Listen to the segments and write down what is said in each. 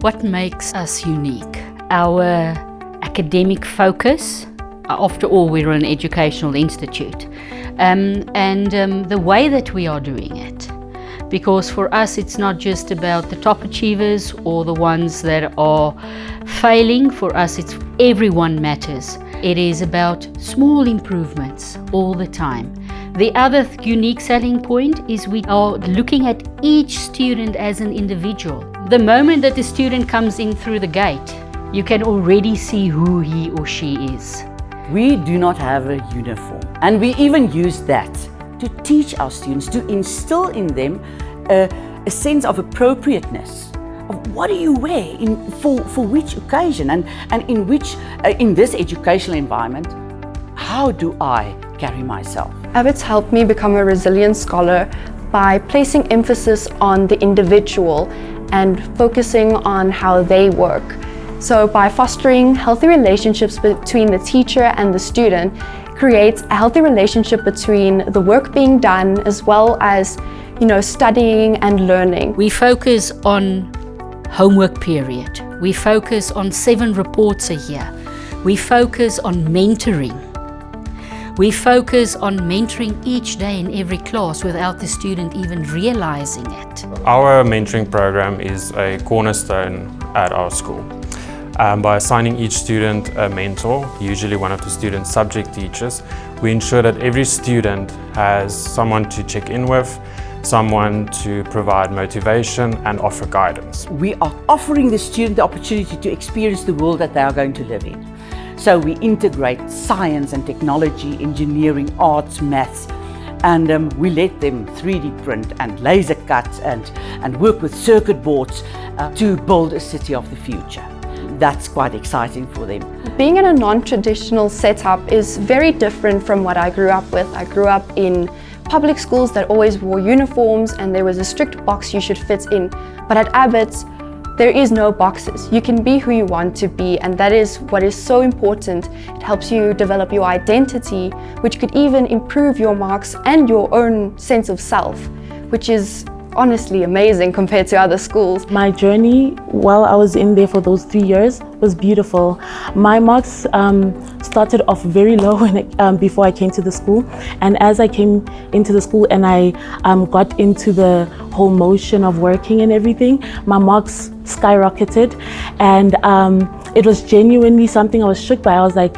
What makes us unique? Our academic focus. After all, we're an educational institute. And the way that we are doing it. Because for us, it's not just about the top achievers or the ones that are failing. For us, it's everyone matters. It is about small improvements all the time. The other unique selling point is we are looking at each student as an individual. The moment that the student comes in through the gate, you can already see who he or she is. We do not have a uniform, and we even use that to teach our students, to instill in them a sense of appropriateness, of what do you wear for which occasion, and in which, in this educational environment, how do I carry myself? Abbots helped me become a resilient scholar by placing emphasis on the individual and focusing on how they work. So by fostering healthy relationships between the teacher and the student, creates a healthy relationship between the work being done as well as, studying and learning. We focus on homework period. We focus on 7 reports a year. We focus on mentoring. We focus on mentoring each day in every class without the student even realizing it. Our mentoring program is a cornerstone at our school. By assigning each student a mentor, usually one of the student's subject teachers, we ensure that every student has someone to check in with, someone to provide motivation and offer guidance. We are offering the student the opportunity to experience the world that they are going to live in. So we integrate science and technology, engineering, arts, maths, and we let them 3D print and laser cut and work with circuit boards to build a city of the future. That's quite exciting for them. Being in a non-traditional setup is very different from what I grew up with. I grew up in public schools that always wore uniforms and there was a strict box you should fit in. But at Abbots, there is no boxes. You can be who you want to be, and that is what is so important. It helps you develop your identity, which could even improve your marks and your own sense of self, which is honestly amazing compared to other schools. My journey while I was in there for those 3 years was beautiful. My marks started off very low before I came to the school, and as I came into the school and I got into the whole motion of working and everything, my marks skyrocketed, and it was genuinely something I was shook by. I was like,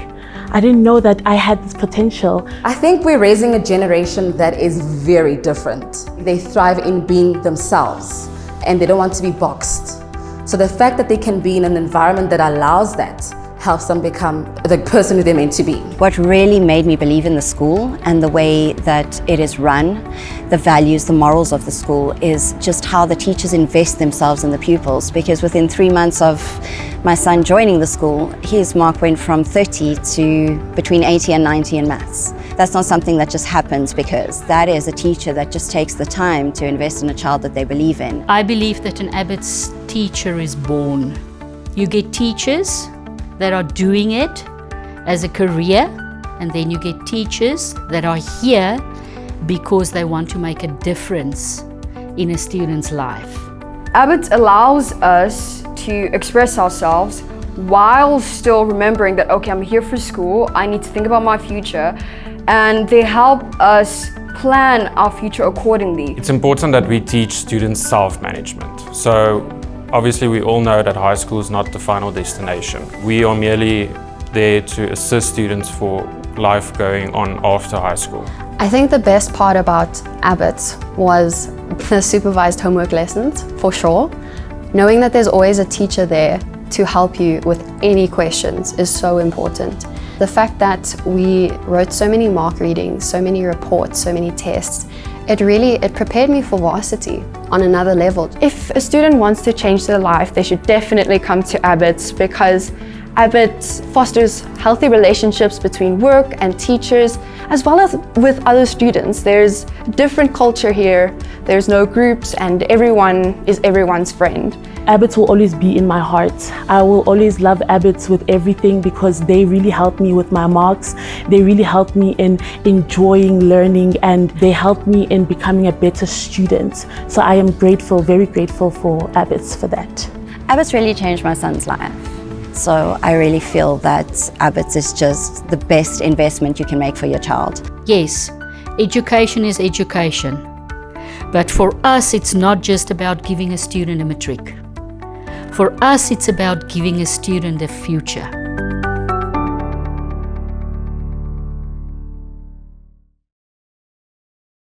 I didn't know that I had this potential. I think we're raising a generation that is very different. They thrive in being themselves and they don't want to be boxed. So the fact that they can be in an environment that allows that helps them become the person who they're meant to be. What really made me believe in the school and the way that it is run, the values, the morals of the school, is just how the teachers invest themselves in the pupils, because within 3 months of my son joining the school, his mark went from 30 to between 80 and 90 in maths. That's not something that just happens, because that is a teacher that just takes the time to invest in a child that they believe in. I believe that an Abbots teacher is born. You get teachers that are doing it as a career, and then you get teachers that are here because they want to make a difference in a student's life. Abbots allows us to express ourselves while still remembering that, okay, I'm here for school, I need to think about my future, and they help us plan our future accordingly. It's important that we teach students self-management. So obviously we all know that high school is not the final destination. We are merely there to assist students for life going on after high school. I think the best part about Abbots was the supervised homework lessons, for sure. Knowing that there's always a teacher there to help you with any questions is so important. The fact that we wrote so many mark readings, so many reports, so many tests, it prepared me for varsity on another level. If a student wants to change their life, they should definitely come to Abbots, because Abbots fosters healthy relationships between work and teachers, as well as with other students. There's different culture here, there's no groups, and everyone is everyone's friend. Abbots will always be in my heart. I will always love Abbots with everything, because they really helped me with my marks. They really helped me in enjoying learning, and they helped me in becoming a better student. So I am grateful, very grateful for Abbots for that. Abbots really changed my son's life. So I really feel that Abbots is just the best investment you can make for your child. Yes, education is education. But for us, it's not just about giving a student a matric. For us, it's about giving a student a future.